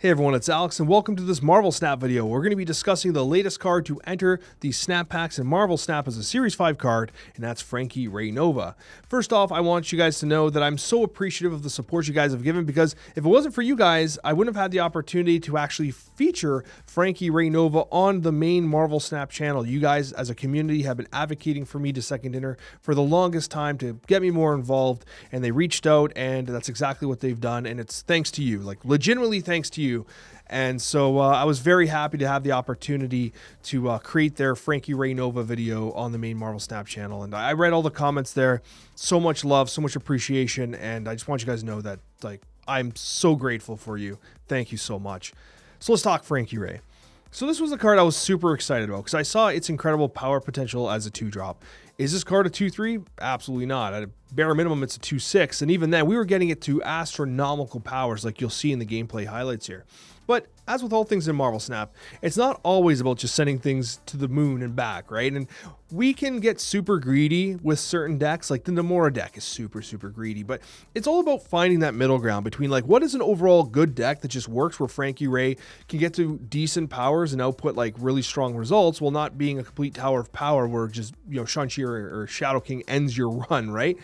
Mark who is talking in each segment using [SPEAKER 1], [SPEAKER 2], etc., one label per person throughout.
[SPEAKER 1] Hey everyone, it's Alex and welcome to this Marvel Snap video. We're going to be discussing the latest card to enter the Snap Packs in Marvel Snap as a Series 5 card, and that's Frankie Raye Nova. First off, I want you guys to know that I'm so appreciative of the support you guys have given, because if it wasn't for you guys, I wouldn't have had the opportunity to actually feature Frankie Raye Nova on the main Marvel Snap channel. You guys as a community have been advocating for me to second dinner for the longest time to get me more involved, and they reached out, and that's exactly what they've done, and it's thanks to you, like legitimately thanks to you. And so I was very happy to have the opportunity to create their Frankie Raye Nova video on the main Marvel Snap channel. And I read all the comments there. So much love, so much appreciation. And I just want you guys to know that I'm so grateful for you. Thank you so much. So let's talk Frankie Raye. So this was a card I was super excited about because I saw its incredible power potential as a 2-drop. Is this card a 2-3? Absolutely not. At a bare minimum, it's a 2-6. And even then, we were getting it to astronomical powers like you'll see in the gameplay highlights here. But as with all things in Marvel Snap, it's not always about just sending things to the moon and back, right? And we can get super greedy with certain decks, like the Namora deck is super greedy, but it's all about finding that middle ground between like what is an overall good deck that just works where Frankie Raye can get to decent powers and output like really strong results while not being a complete tower of power where just, you know, Shang-Chi or Shadow King ends your run, right?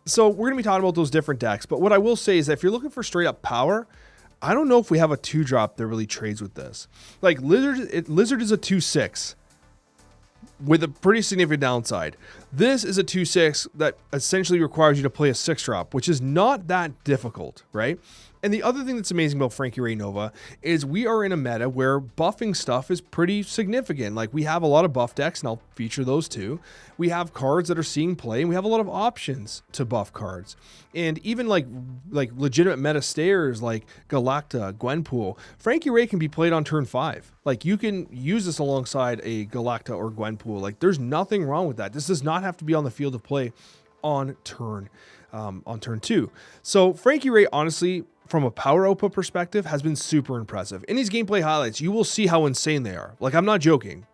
[SPEAKER 1] So we're gonna be talking about those different decks, but what I will say is that if you're looking for straight up power, I don't know if we have a 2-drop that really trades with this. Like Lizard is a 2-6 with a pretty significant downside. This is a 2-6 that essentially requires you to play a 6-drop, which is not that difficult, right? And the other thing that's amazing about Frankie Raye Nova is we are in a meta where buffing stuff is pretty significant. Like we have a lot of buff decks, and I'll feature those too. We have cards that are seeing play, and we have a lot of options to buff cards. And even like legitimate meta stayers like Galacta, Gwenpool, Frankie Raye can be played on turn 5. Like you can use this alongside a Galacta or Gwenpool. Like there's nothing wrong with that. This does not have to be on the field of play on turn 2. So Frankie Raye, honestly, from a power output perspective, has been super impressive. In these gameplay highlights, you will see how insane they are. Like, I'm not joking.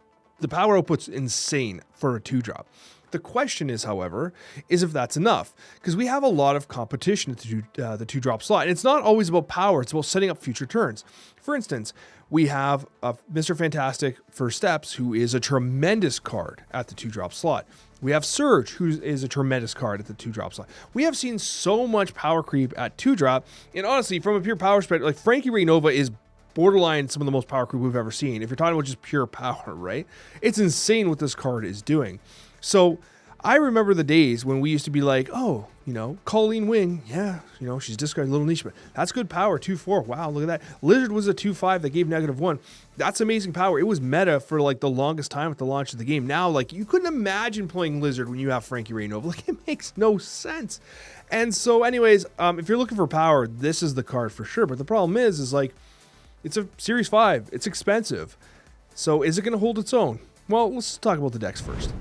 [SPEAKER 1] The power output's insane for a 2-drop. The question is, however, is if that's enough, because we have a lot of competition at the 2-drop slot. And it's not always about power, it's about setting up future turns. For instance, we have Mr. Fantastic First Steps, who is a tremendous card at the 2-drop slot. We have Surge, who is a tremendous card at the 2-drop slot. We have seen so much power creep at 2-drop, and honestly, from a pure power perspective, like Frankie Raye Nova is borderline some of the most power creep we've ever seen. If you're talking about just pure power, right? It's insane what this card is doing. So I remember the days when we used to be like, oh, you know, Colleen Wing, yeah, you know, she's discarded a little niche, but that's good power, 2-4. Wow, look at that. Lizard was a 2-5 that gave -1. That's amazing power. It was meta for like the longest time at the launch of the game. Now, like you couldn't imagine playing Lizard when you have Frankie Raye Nova. Like it makes no sense. And so anyways, if you're looking for power, this is the card for sure. But the problem is like, it's a Series 5. It's expensive. So is it going to hold its own? Well, let's talk about the decks first.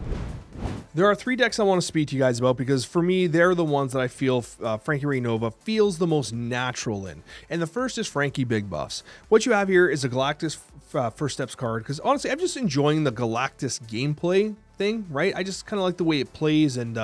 [SPEAKER 1] There are 3 decks I want to speak to you guys about because for me, they're the ones that I feel Frankie Raye Nova feels the most natural in. And the first is Frankie Big Buffs. What you have here is a Galactus First Steps card because honestly, I'm just enjoying the Galactus gameplay thing, right? I just kind of like the way it plays, and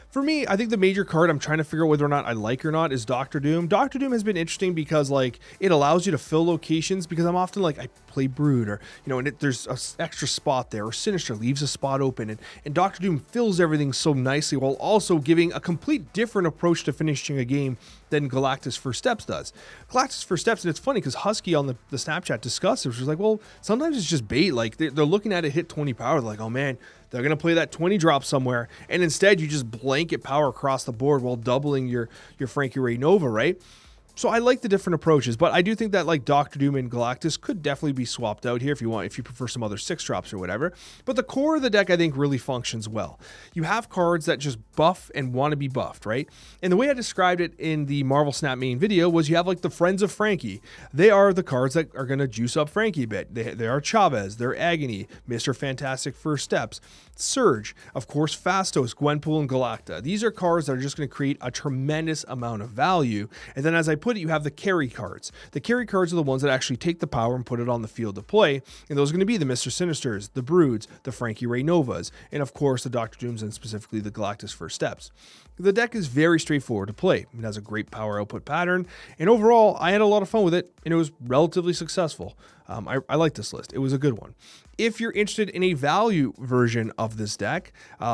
[SPEAKER 1] for me, I think the major card I'm trying to figure out whether or not I like or not is Dr. Doom. Dr. Doom has been interesting because like it allows you to fill locations, because I'm often like I play Brood, or you know, and there's an extra spot there, or Sinister leaves a spot open, and Dr. Doom fills everything so nicely while also giving a complete different approach to finishing a game than Galactus First Steps does. Galactus First Steps, and it's funny because Husky on the Snapchat discussed it, which was like, well, sometimes it's just bait. Like they're looking at it hit 20 power, they're like, oh man, they're going to play that 20 drop somewhere, and instead you just blanket power across the board while doubling your Frankie Raye Nova, right? So I like the different approaches, but I do think that like Dr. Doom and Galactus could definitely be swapped out here if you prefer some other 6-drops or whatever. But the core of the deck I think really functions well. You have cards that just buff and want to be buffed, right? And the way I described it in the Marvel Snap main video was you have like the Friends of Frankie. They are the cards that are going to juice up Frankie a bit. They are Chavez, they're Agony, Mr. Fantastic First Steps, Surge, of course Fastos, Gwenpool, and Galacta. These are cards that are just going to create a tremendous amount of value. And then as I put it, you have the carry cards. The carry cards are the ones that actually take the power and put it on the field to play, and those are going to be the Mr. Sinisters, the Broods, the Frankie Raye Novas, and of course the Dr. Dooms and specifically the Galactus First Steps. The deck is very straightforward to play. It has a great power output pattern, and overall, I had a lot of fun with it, and it was relatively successful. I like this list. It was a good one. If you're interested in a value version of this deck,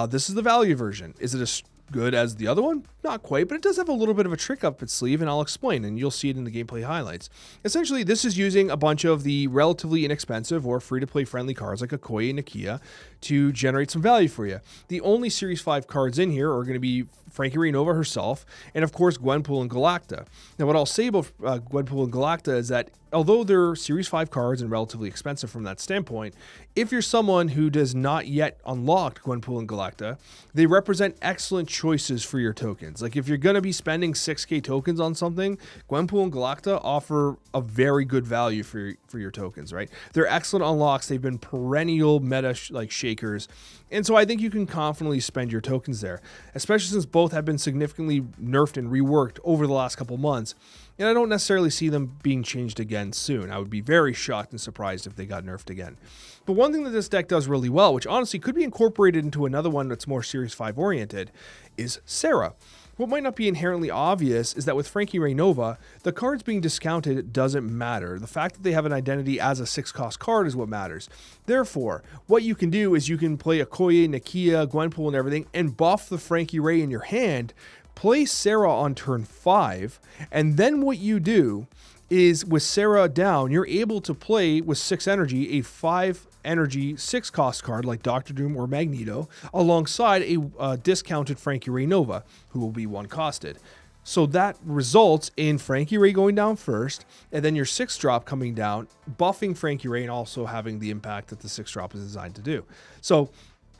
[SPEAKER 1] this is the value version. Is it as good as the other one? Not quite, but it does have a little bit of a trick up its sleeve, and I'll explain, and you'll see it in the gameplay highlights. Essentially, this is using a bunch of the relatively inexpensive or free-to-play friendly cards like a Coccia and Coccia to generate some value for you. The only Series 5 cards in here are going to be Frankie Raye Nova herself, and of course Gwenpool and Galacta. Now what I'll say about Gwenpool and Galacta is that although they're Series 5 cards and relatively expensive from that standpoint, if you're someone who does not yet unlock Gwenpool and Galacta, they represent excellent choices for your tokens. Like if you're going to be spending 6k tokens on something, Gwenpool and Galacta offer a very good value for your tokens, right? They're excellent unlocks. They've been perennial meta shakers. And so I think you can confidently spend your tokens there, especially since both have been significantly nerfed and reworked over the last couple months. And I don't necessarily see them being changed again soon. I would be very shocked and surprised if they got nerfed again. But one thing that this deck does really well, which honestly could be incorporated into another one that's more Series 5 oriented, is Serra. What might not be inherently obvious is that with Frankie Raye Nova, the cards being discounted doesn't matter. The fact that they have an identity as a 6-cost card is what matters. Therefore, what you can do is you can play a Coccia, Coccia, Gwenpool, and everything, and buff the Frankie Raye in your hand, play Serra on turn 5, and then what you do is with Serra down, you're able to play with 6 energy, a 5 energy 6-cost card like Dr. Doom or Magneto, alongside a discounted Frankie Raye Nova, who will be 1-costed. So that results in Frankie Raye going down first, and then your 6-drop coming down, buffing Frankie Raye and also having the impact that the 6-drop is designed to do. So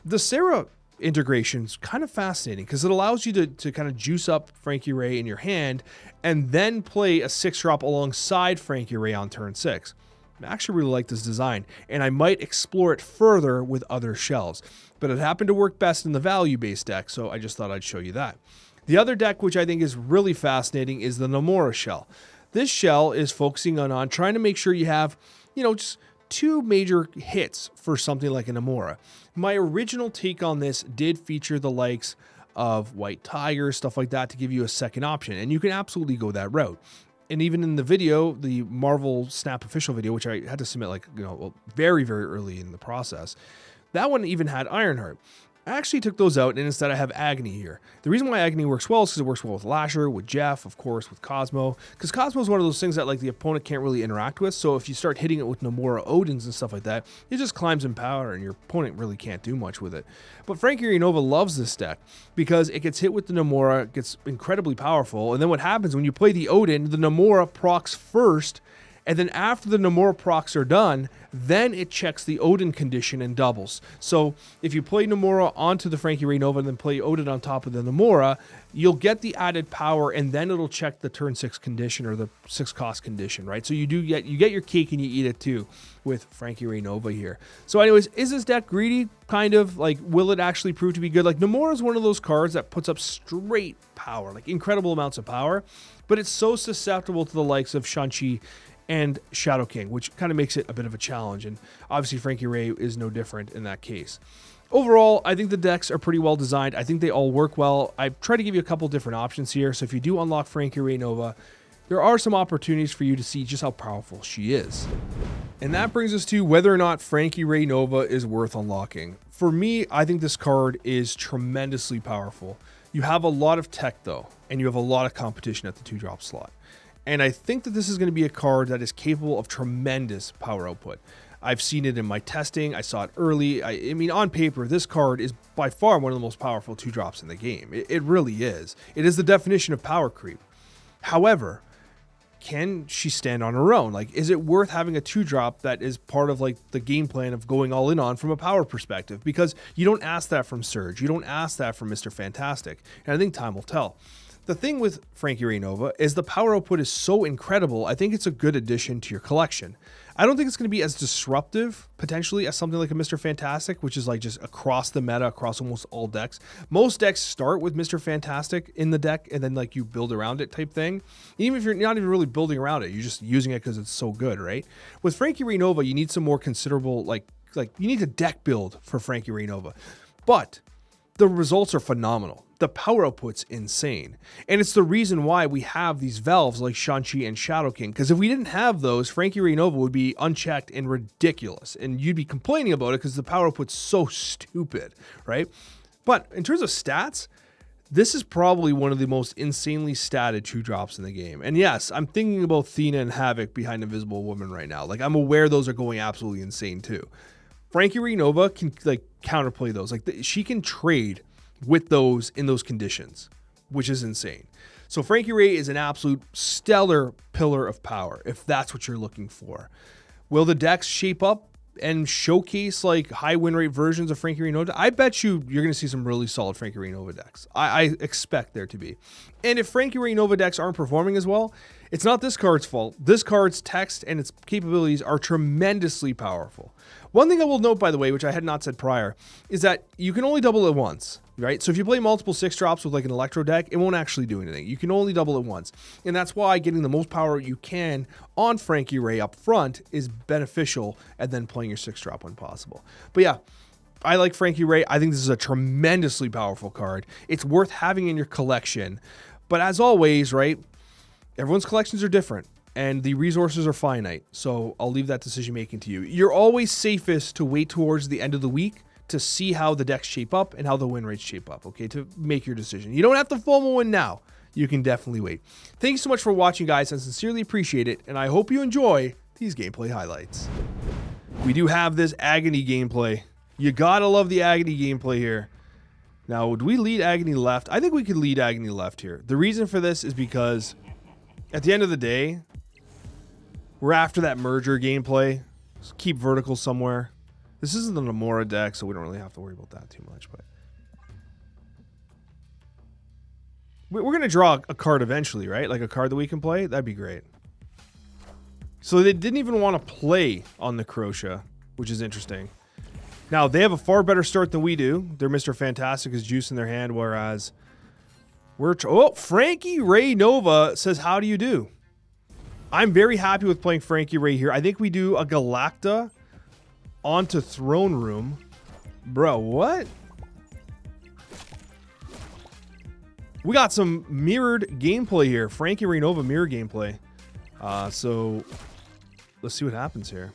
[SPEAKER 1] the Serra integration is kind of fascinating because it allows you to kind of juice up Frankie Raye in your hand and then play a 6-drop alongside Frankie Raye on turn 6. I actually really like this design, and I might explore it further with other shells, but it happened to work best in the value-based deck, so I just thought I'd show you that. The other deck, which I think is really fascinating, is the Nomura shell. This shell is focusing on trying to make sure you have, just 2 major hits for something like a Nomura. My original take on this did feature the likes of White Tiger, stuff like that, to give you a second option, and you can absolutely go that route. And even in the video, the Marvel Snap official video, which I had to submit very, very early in the process, that one even had Ironheart. I actually took those out, and instead I have Agony here. The reason why Agony works well is because it works well with Lasher, with Jeff, of course, with Cosmo. Because Cosmo is one of those things that the opponent can't really interact with. So if you start hitting it with Nomura Odins and stuff like that, it just climbs in power, and your opponent really can't do much with it. But Frankie Raye Nova loves this deck because it gets hit with the Nomura, it gets incredibly powerful, and then what happens when you play the Odin, the Nomura procs first. And then after the Nomura procs are done, then it checks the Odin condition and doubles. So if you play Nomura onto the Frankie Raye Nova and then play Odin on top of the Nomura, you'll get the added power, and then it'll check the turn 6 condition or the 6-cost condition, right? So you get your cake and you eat it too with Frankie Raye Nova here. So anyways, is this deck greedy? Kind of. Will it actually prove to be good? Nomura is one of those cards that puts up straight power, incredible amounts of power, but it's so susceptible to the likes of Shang-Chi and Shadow King, which kind of makes it a bit of a challenge, and obviously Frankie Raye is no different in that case. Overall, I think the decks are pretty well designed. I think they all work well. I've tried to give you a couple different options here, so if you do unlock Frankie Raye Nova, there are some opportunities for you to see just how powerful she is. And that brings us to whether or not Frankie Raye Nova is worth unlocking. For me, I think this card is tremendously powerful. You have a lot of tech though, and you have a lot of competition at the 2-drop slot. And I think that this is going to be a card that is capable of tremendous power output. I've seen it in my testing. I saw it early. I mean, on paper, this card is by far one of the most powerful 2-drops in the game. It really is. It is the definition of power creep. However, can she stand on her own? Is it worth having a 2-drop that is part of the game plan of going all in on from a power perspective? Because you don't ask that from Surge. You don't ask that from Mr. Fantastic. And I think time will tell. The thing with Frankie Raye Nova is the power output is so incredible. I think it's a good addition to your collection. I don't think it's going to be as disruptive, potentially, as something like a Mr. Fantastic, which is like just across the meta, across almost all decks. Most decks start with Mr. Fantastic in the deck, and then like you build around it type thing. Even if you're not even really building around it, you're just using it because it's so good, right? With Frankie Raye Nova, you need some more considerable, like you need a deck build for Frankie Raye Nova. But the results are phenomenal. The power output's insane. And it's the reason why we have these valves like Shang-Chi and Shadow King. Because if we didn't have those, Frankie Raye Nova would be unchecked and ridiculous. And you'd be complaining about it because the power output's so stupid, right? But in terms of stats, this is probably one of the most insanely statted 2-drops in the game. And yes, I'm thinking about Thena and Havoc behind Invisible Woman right now. Like, I'm aware those are going absolutely insane too. Frankie Raye Nova can like counterplay those. Like she can trade with those in those conditions, which is insane. So Frankie Raye is an absolute stellar pillar of power if that's what you're looking for. Will the decks shape up and showcase like high win rate versions of Frankie Raye Nova? I bet you're going to see some really solid Frankie Raye Nova decks. I expect there to be. And if Frankie Raye Nova decks aren't performing as well, it's not this card's fault. This card's text and its capabilities are tremendously powerful. One thing I will note, by the way, which I had not said prior, is that you can only double it once, right? So if you play multiple 6-drops with like an Electro deck, it won't actually do anything. You can only double it once. And that's why getting the most power you can on Frankie Raye up front is beneficial, and then playing your 6-drop when possible. But yeah, I like Frankie Raye. I think this is a tremendously powerful card. It's worth having in your collection. But as always, right, everyone's collections are different. And the resources are finite, so I'll leave that decision making to you. You're always safest to wait towards the end of the week to see how the decks shape up and how the win rates shape up, okay, to make your decision. You don't have to FOMO in now. You can definitely wait. Thank you so much for watching, guys. I sincerely appreciate it, and I hope you enjoy these gameplay highlights. We do have this Agony gameplay. You gotta love the Agony gameplay here. Now, would we lead Agony left? I think we could lead Agony left here. The reason for this is because at the end of the day, we're after that merger gameplay. So keep vertical somewhere. This isn't the Namora deck, so we don't really have to worry about that too much. But we're going to draw a card eventually, right? Like a card that we can play. That'd be great. So they didn't even want to play on the Coccia, which is interesting. Now, they have a far better start than we do. Their Mr. Fantastic is juice in their hand, whereas we're... Oh, Frankie Raye Nova says, how do you do? I'm very happy with playing Frankie Raye here. I think we do a Galacta onto Throne Room. Bro, what? We got some mirrored gameplay here. Frankie Raye Nova mirror gameplay. So let's see what happens here.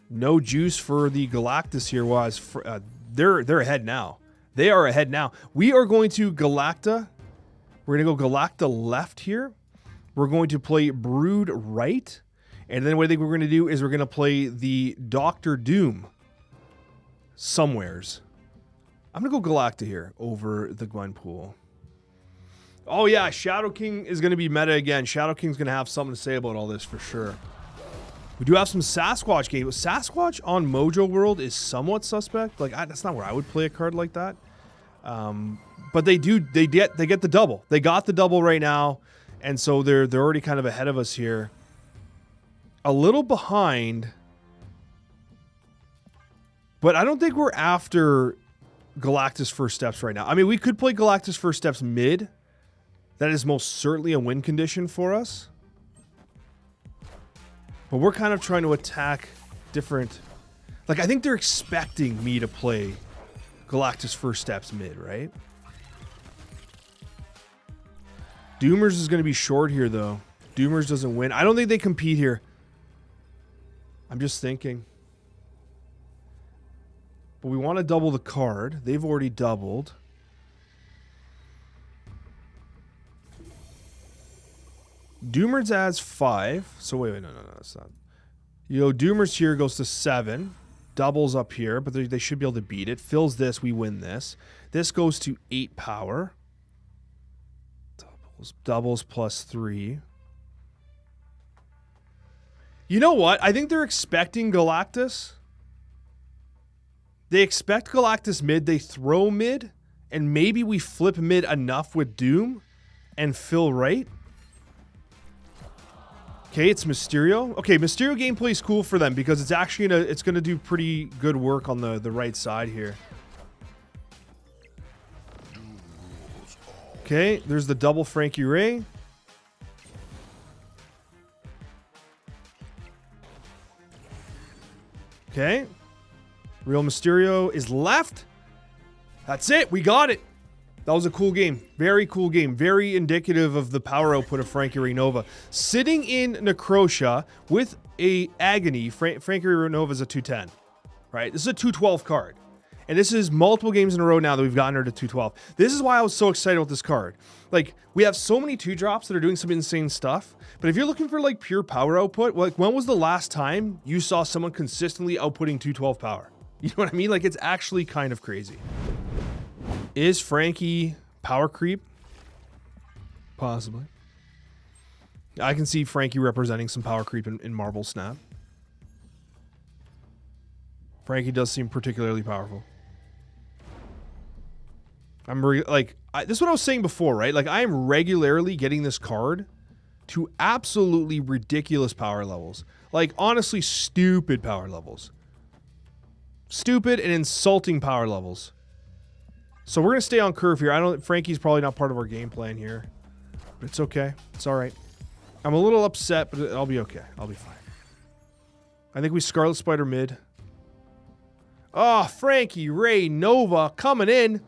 [SPEAKER 1] No juice for the Galactus here. Was they're ahead now. They are ahead now. We are going to Galacta. We're going to go Galacta left here. We're going to play Brood right. And then what I think we're going to do is we're going to play the Doctor Doom somewheres. I'm going to go Galacta here over the Gwenpool. Oh, yeah. Shadow King is going to be meta again. Shadow King's going to have something to say about all this for sure. We do have some Sasquatch games. Sasquatch on Mojo World is somewhat suspect. Like, that's not where I would play a card like that. But they get the double. They got the double right now. And so they're already kind of ahead of us here. A little behind. But I don't think we're after Galactus First Steps right now. I mean, we could play Galactus First Steps mid. That is most certainly a win condition for us. But we're kind of trying to attack different... Like, I think they're expecting me to play Galactus First Steps mid, right? Doomers is going to be short here, though. Doomers doesn't win. I don't think they compete here. I'm just thinking. But we want to double the card. They've already doubled. Doomers adds 5. So wait, no, that's not. You know, Doomers here goes to 7. Doubles up here, but they should be able to beat it. Fills this, we win this. This goes to 8 power. Doubles plus 3. You know what? I think they're expecting Galactus. They expect Galactus mid. They throw mid. and maybe we flip mid enough with Doom and fill right. Okay, it's Mysterio. Okay, Mysterio gameplay is cool for them because it's actually gonna do pretty good work on the right side here. Okay, there's the double Frankie Raye. Okay. Real Mysterio is left. That's it. We got it. That was a cool game. Very cool game. Very indicative of the power output of Frankie Raye Nova. Sitting in Coccia with a Agony, Frankie Raye Nova is a 210. Right? This is a 212 card. And this is multiple games in a row now that we've gotten her to 212. This is why I was so excited with this card. Like, we have so many 2-drops that are doing some insane stuff. But if you're looking for, like, pure power output, like, when was the last time you saw someone consistently outputting 212 power? You know what I mean? Like, it's actually kind of crazy. Is Frankie power creep? Possibly. I can see Frankie representing some power creep in Marvel Snap. Frankie does seem particularly powerful. This is what I was saying before, right? Like, I am regularly getting this card to absolutely ridiculous power levels. Like, honestly, stupid power levels. Stupid and insulting power levels. So we're going to stay on curve here. Frankie's probably not part of our game plan here. But it's okay. It's all right. I'm a little upset, but I'll be okay. I'll be fine. I think we Scarlet Spider mid. Oh, Frankie Raye Nova coming in.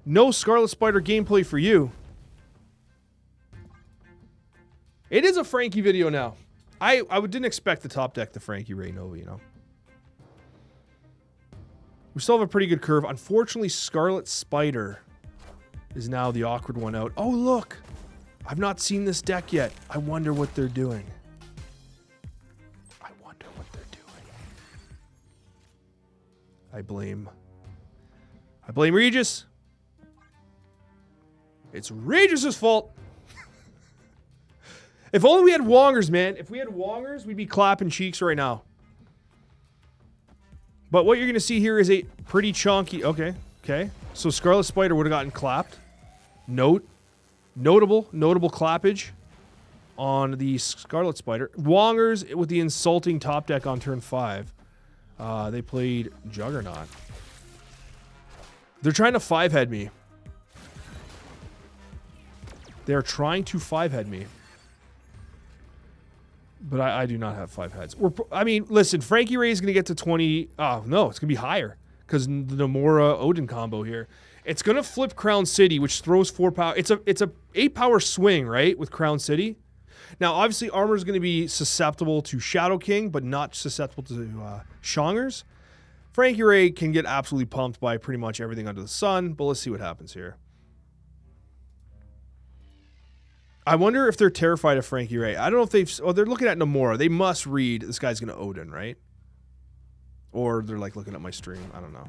[SPEAKER 1] No Scarlet Spider gameplay for you. It is a Frankie video now. I didn't expect the top deck to Frankie Raye Nova, you know. We still have a pretty good curve. Unfortunately, Scarlet Spider is now the awkward one out. Oh, look. I've not seen this deck yet. I wonder what they're doing. I wonder what they're doing. I blame Regis. It's Regis's fault. If only we had Wongers, man. If we had Wongers, we'd be clapping cheeks right now. But what you're going to see here is a pretty chunky... Okay. So Scarlet Spider would have gotten clapped. Notable clappage on the Scarlet Spider. Wongers with the insulting top deck on turn 5. They played Juggernaut. They're trying to 5-head me. They're trying to 5-head me. But I do not have 5 heads. I mean, listen, Frankie Raye is going to get to 20. Oh, no, it's going to be higher because the Nomura Odin combo here. It's going to flip Crown City, which throws 4 power. It's a 8 power swing, right, with Crown City. Now, obviously, Armor is going to be susceptible to Shadow King, but not susceptible to Shongers. Frankie Raye can get absolutely pumped by pretty much everything under the sun, but let's see what happens here. I wonder if they're terrified of Frankie Raye. I don't know if they've... Oh, they're looking at Nomura. They must read this guy's going to Odin, right? Or they're like looking at my stream. I don't know.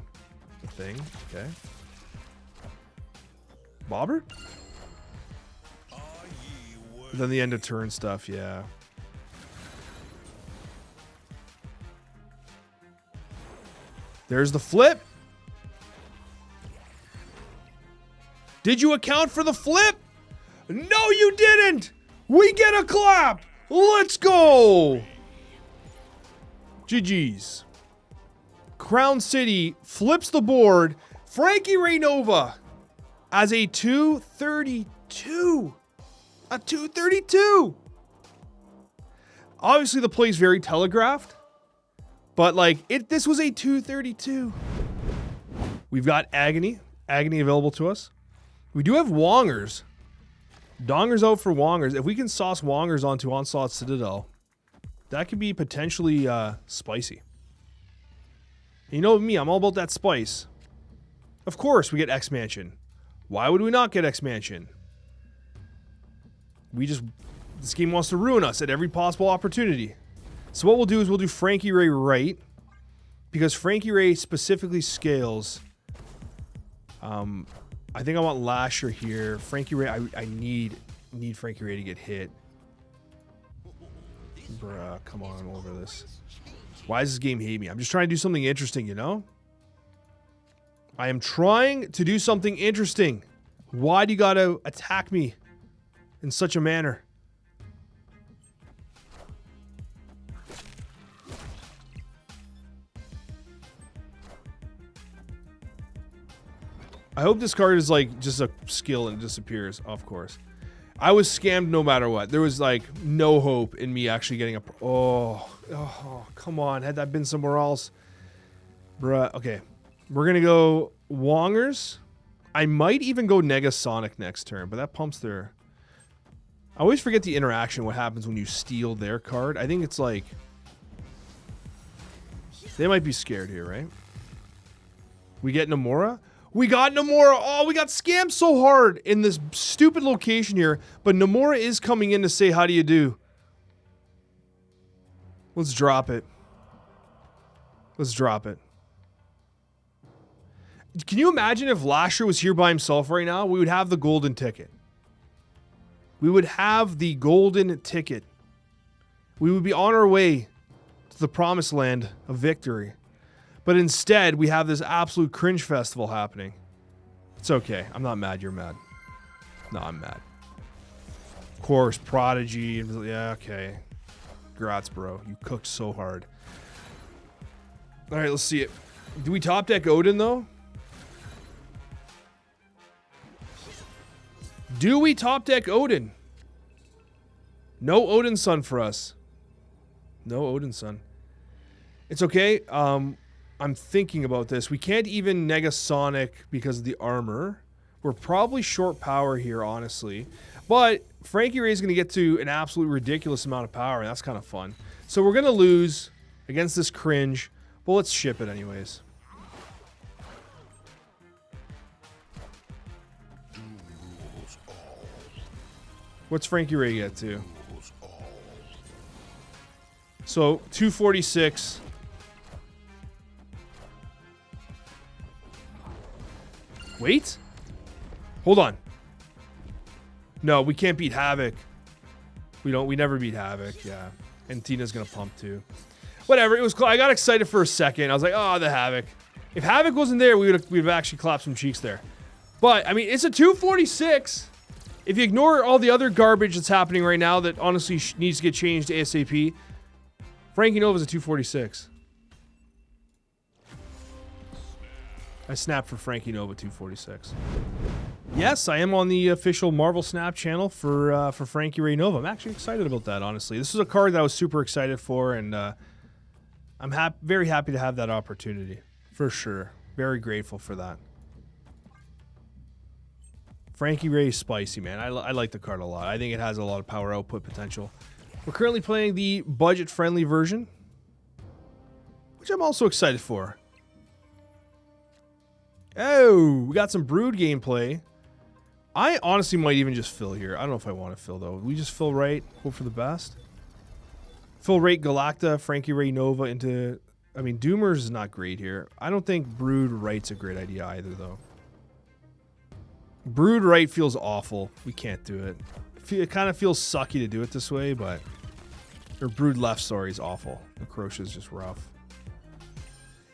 [SPEAKER 1] The thing. Okay. Bobber? Then the end of turn stuff, yeah. There's the flip. Did you account for the flip? No, you didn't! We get a clap! Let's go! GG's. Crown City flips the board. Frankie Raye Nova as a 232. A 232! Obviously, the play's very telegraphed. But, like, this was a 232. We've got Agony available to us. We do have Wongers. Donger's out for Wongers. If we can sauce Wongers onto Onslaught Citadel, that could be potentially spicy. You know me, I'm all about that spice. Of course we get X-Mansion. Why would we not get X-Mansion? This game wants to ruin us at every possible opportunity. So what we'll do is we'll do Frankie Raye right, because Frankie Raye specifically scales. I think I want Lasher here. Frankie Raye, I need Frankie Raye to get hit. Bruh, come on, I'm over this. Why does this game hate me? I'm just trying to do something interesting, you know? I am trying to do something interesting. Why do you gotta attack me in such a manner? I hope this card is like just a skill and it disappears, of course. I was scammed no matter what. There was like no hope in me actually getting a... Oh, come on. Had that been somewhere else? Bruh. Okay. We're going to go Wongers. I might even go Negasonic next turn, but that pumps their... I always forget the interaction, what happens when you steal their card. I think it's like... They might be scared here, right? We get Nomura? We got Nomura. Oh, we got scammed so hard in this stupid location here. But Nomura is coming in to say, how do you do? Let's drop it. Let's drop it. Can you imagine if Lasher was here by himself right now? We would have the golden ticket. We would have the golden ticket. We would be on our way to the promised land of victory. But instead, we have this absolute cringe festival happening. It's okay. I'm not mad. You're mad. No, I'm mad. Of course, Prodigy. Yeah, okay. Grats, bro. You cooked so hard. All right, let's see it. Do we top deck Odin, though? Do we top deck Odin? No Odin Sun for us. No Odin Sun. It's okay. I'm thinking about this. We can't even Negasonic because of the armor. We're probably short power here, honestly. But Frankie Raye is going to get to an absolute ridiculous amount of power, and that's kind of fun. So we're going to lose against this cringe, but let's ship it anyways. What's Frankie Raye get to? So 246. Wait. Hold on. No, we can't beat Havoc. We never beat Havoc, yeah. And Tina's gonna pump too. Whatever, it was cool. I got excited for a second. I was like, oh, the Havoc. If Havoc wasn't there, we'd have actually clapped some cheeks there. But, I mean, it's a 246. If you ignore all the other garbage that's happening right now that honestly needs to get changed ASAP, Frankie Nova's a 246. I snapped for Frankie Nova 246. Yes, I am on the official Marvel Snap channel for Frankie Raye Nova. I'm actually excited about that, honestly. This is a card that I was super excited for, and I'm very happy to have that opportunity. For sure. Very grateful for that. Frankie Raye is spicy, man. I like the card a lot. I think it has a lot of power output potential. We're currently playing the budget-friendly version, which I'm also excited for. Oh, we got some Brood gameplay. I honestly might even just fill here. I don't know if I want to fill, though. We just fill right, hope for the best. Fill right Galacta, Frankie Raye Nova into... I mean, Doomers is not great here. I don't think Brood right's a great idea either, though. Brood right feels awful. We can't do it. It kind of feels sucky to do it this way, but... Or Brood left, sorry, is awful. The Coccia is just rough.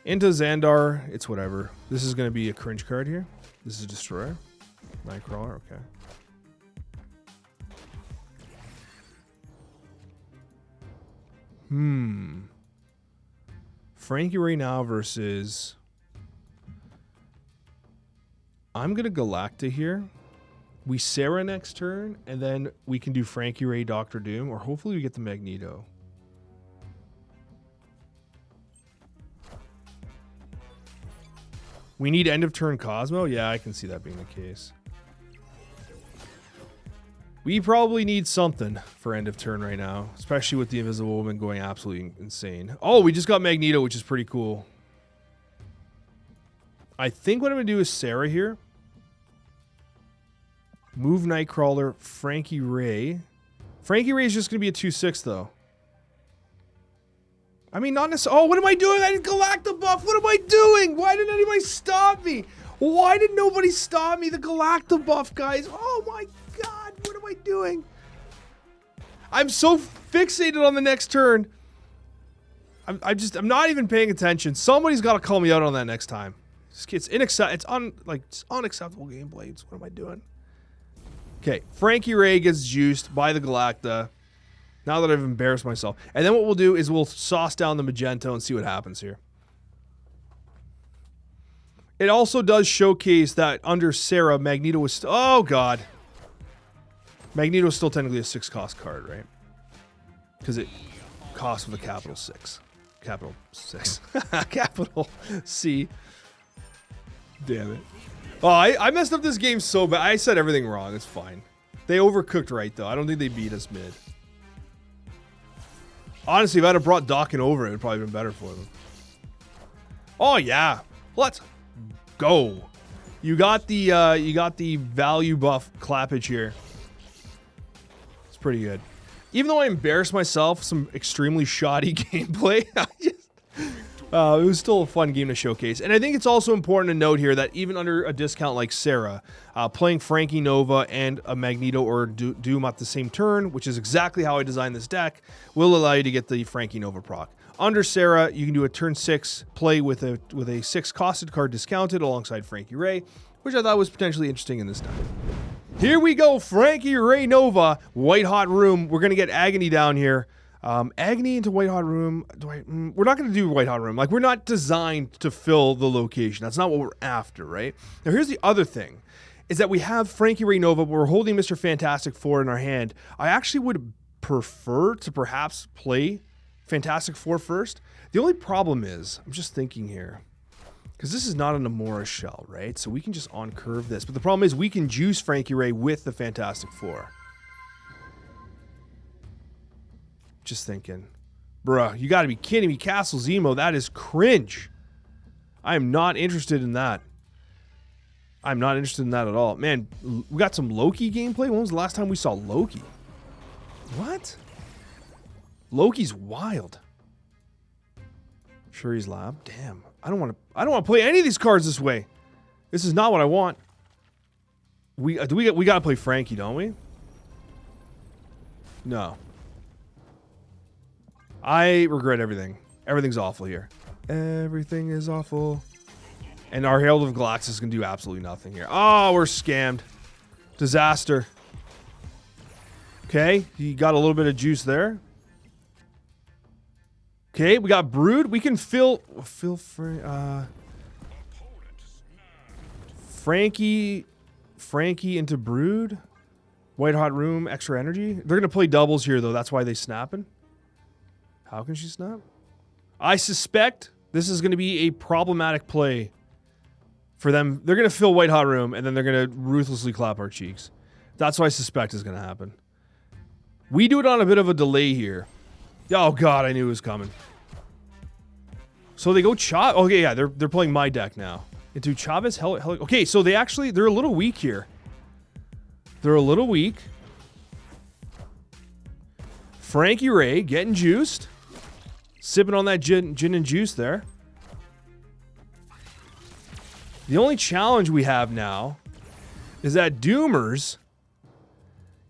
[SPEAKER 1] Into Xandar, it's whatever. This is going to be a cringe card here. This is Destroyer. Nightcrawler, okay. Frankie Raye now versus... I'm going to Galacta here. We Sarah next turn, and then we can do Frankie Raye, Doctor Doom, or hopefully we get the Magneto. We need end of turn Cosmo? Yeah, I can see that being the case. We probably need something for end of turn right now, especially with the Invisible Woman going absolutely insane. Oh, we just got Magneto, which is pretty cool. I think what I'm going to do is Sarah here. Move Nightcrawler, Frankie Raye. Frankie Raye is just going to be a 2/6 though. I mean, not necessarily. Oh, what am I doing? I did Galacta buff. What am I doing? Why didn't anybody stop me? Why did nobody stop me? The Galacta buff, guys. Oh my God. What am I doing? I'm so fixated on the next turn. I'm not even paying attention. Somebody's got to call me out on that next time. It's unacceptable gameplay. What am I doing? Okay, Frankie Raye gets juiced by the Galacta. Now that I've embarrassed myself. And then what we'll do is we'll sauce down the Magento and see what happens here. It also does showcase that under Sarah, Magneto was... Oh, God. Magneto is still technically a 6-cost card, right? Because it costs with a capital 6. Capital 6. Capital C. Damn it. Oh, I messed up this game so bad. I said everything wrong. It's fine. They overcooked right, though. I don't think they beat us mid. Honestly, if I'd have brought Dawkins over, it would probably been better for them. Oh, yeah. Let's go. You got the value buff clappage here. It's pretty good. Even though I embarrassed myself, some extremely shoddy gameplay, it was still a fun game to showcase. And I think it's also important to note here that even under a discount like Sarah, playing Frankie Nova and a Magneto or Doom at the same turn, which is exactly how I designed this deck, will allow you to get the Frankie Nova proc. Under Sarah, you can do a turn 6 play with a 6-costed card discounted alongside Frankie Raye, which I thought was potentially interesting in this deck. Here we go, Frankie Raye Nova, White Hot Room. We're going to get Agony down here. Agony into White Hot Room. We're not going to do White Hot Room. Like, we're not designed to fill the location. That's not what we're after, right? Now, here's the other thing, is that we have Frankie Raye Nova. We're holding Mr. Fantastic Four in our hand. I actually would prefer to perhaps play Fantastic Four first. The only problem is, I'm just thinking here, because this is not an Amora shell, right? So we can just on-curve this. But the problem is we can juice Frankie Raye with the Fantastic Four. Just thinking. Bruh, you gotta be kidding me. Castle Zemo, that is cringe. I am not interested in that. I'm not interested in that at all. Man, we got some Loki gameplay. When was the last time we saw Loki? What? Loki's wild. Shuri's Lab. Damn. I don't want to play any of these cards this way. This is not what I want. We got to play Frankie, don't we? No. I regret everything. Everything's awful here. Everything is awful. And our Herald of Galaxis can do absolutely nothing here. Oh, we're scammed. Disaster. Okay, he got a little bit of juice there. Okay, we got Brood. We can Frankie into Brood. White Hot Room, extra energy. They're going to play doubles here, though. That's why they snapping. How can she snap? I suspect this is going to be a problematic play for them. They're going to fill White Hot Room, and then they're going to ruthlessly clap our cheeks. That's what I suspect is going to happen. We do it on a bit of a delay here. Oh, God, I knew it was coming. So they go Chavez. Okay, yeah, they're playing my deck now. Into Chavez. Okay, so they're a little weak here. They're a little weak. Frankie Raye getting juiced. Sipping on that gin and juice there. The only challenge we have now is that Doomers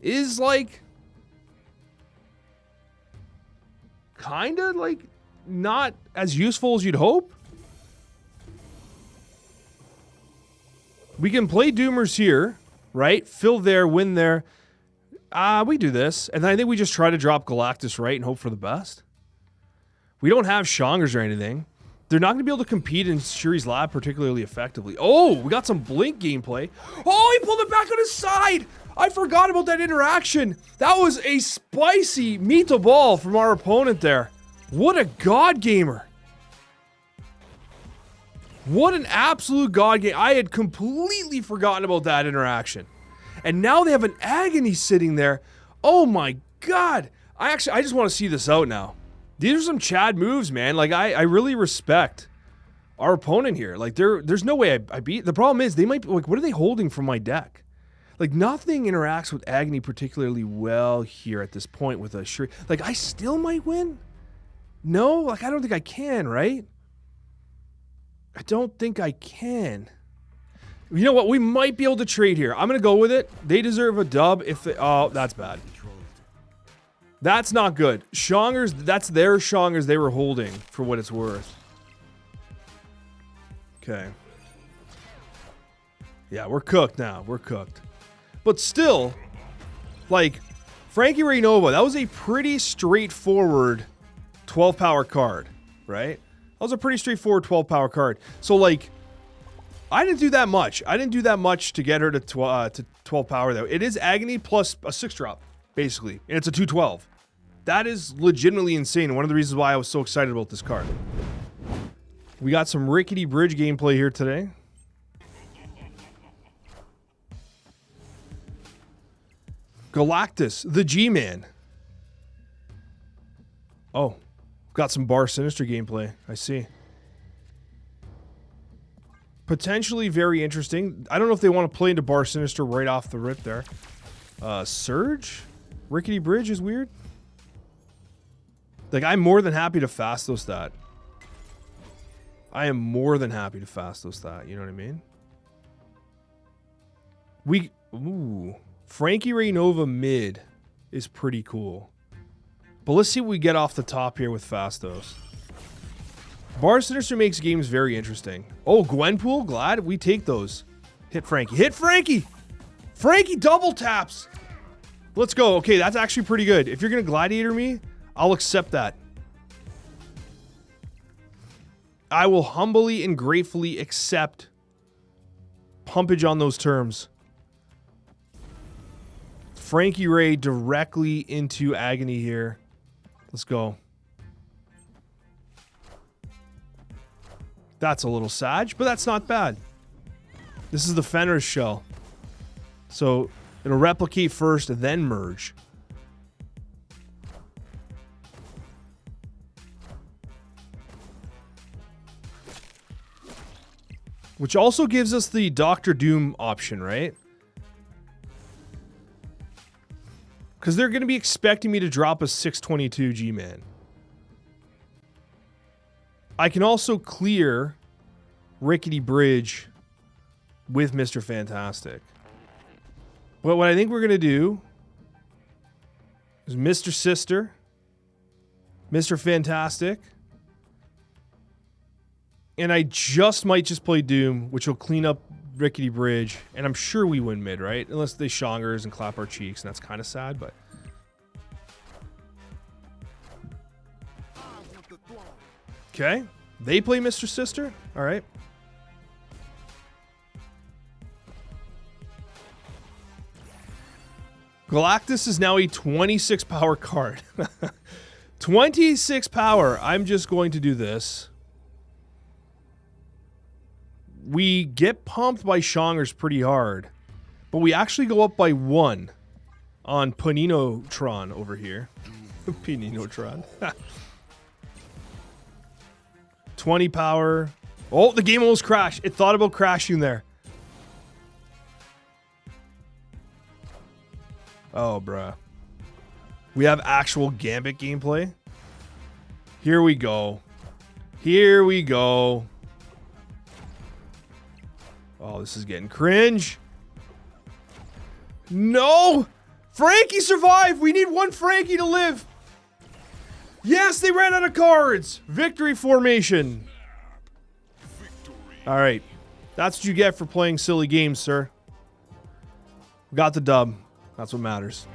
[SPEAKER 1] is like kind of like not as useful as you'd hope. We can play Doomers here, right? Fill there, win there. We do this, and then I think we just try to drop Galactus right and hope for the best. We don't have Shongers or anything. They're not going to be able to compete in Shuri's Lab particularly effectively. Oh, we got some Blink gameplay. Oh, he pulled it back on his side. I forgot about that interaction. That was a spicy meat to ball from our opponent there. What a god gamer. What an absolute god game. I had completely forgotten about that interaction. And now they have an Agony sitting there. Oh my god. I just want to see this out now. These are some Chad moves, man. Like, I really respect our opponent here. Like, there's no way I beat. The problem is, they might be, like, what are they holding from my deck? Like, nothing interacts with Agony particularly well here at this point with a Shuri. Like, I still might win? No? Like, I don't think I can, right? I don't think I can. You know what? We might be able to trade here. I'm going to go with it. They deserve a dub if they... Oh, that's bad. That's not good. Shongers, that's their Shongers they were holding for what it's worth. Okay. Yeah, we're cooked now. We're cooked. But still, like, Frankie Raye Nova, that was a pretty straightforward 12 power card, right? That was a pretty straightforward 12 power card. So, like, I didn't do that much. I didn't do that much to get her to 12 power, though. It is Agony plus a 6-drop, basically. And it's a 212. That is legitimately insane. One of the reasons why I was so excited about this card. We got some rickety bridge gameplay here today. Galactus, the G-Man. Oh, got some Bar Sinister gameplay. I see. Potentially very interesting. I don't know if they want to play into Bar Sinister right off the rip there. Surge? Rickety Bridge is weird. Like, I'm more than happy to fast those that. I am more than happy to fast those that. You know what I mean? Ooh. Frankie Raye Nova mid is pretty cool. But let's see what we get off the top here with Fastos. Bar Sinister makes games very interesting. Oh, Gwenpool, glad we take those. Hit Frankie. Hit Frankie! Frankie double taps! Let's go. Okay, that's actually pretty good. If you're going to Gladiator me, I'll accept that. I will humbly and gratefully accept pumpage on those terms. Frankie Raye directly into Agony here. Let's go. That's a little sad, but that's not bad. This is the Fenris shell. So it'll replicate first and then merge. Which also gives us the Doctor Doom option, right? Because they're going to be expecting me to drop a 622 G-Man. I can also clear Rickety Bridge with Mr. Fantastic. But what I think we're going to do is Mr. Sister, Mr. Fantastic, and I might just play Doom, which will clean up Rickety Bridge, and I'm sure we win mid, right? Unless they shongers and clap our cheeks, and that's kind of sad, but... Okay. They play Mr. Sister? All right. Galactus is now a 26 power card. 26 power. I'm just going to do this. We get pumped by Shongers pretty hard, but we actually go up by 1 on Paninotron over here. Paninotron. 20 power. Oh, the game almost crashed. It thought about crashing there. Oh, bruh. We have actual Gambit gameplay. Here we go. Here we go. Oh, this is getting cringe. No! Frankie survived! We need one Frankie to live! Yes, they ran out of cards! Victory formation. Alright. That's what you get for playing silly games, sir. We got the dub. That's what matters.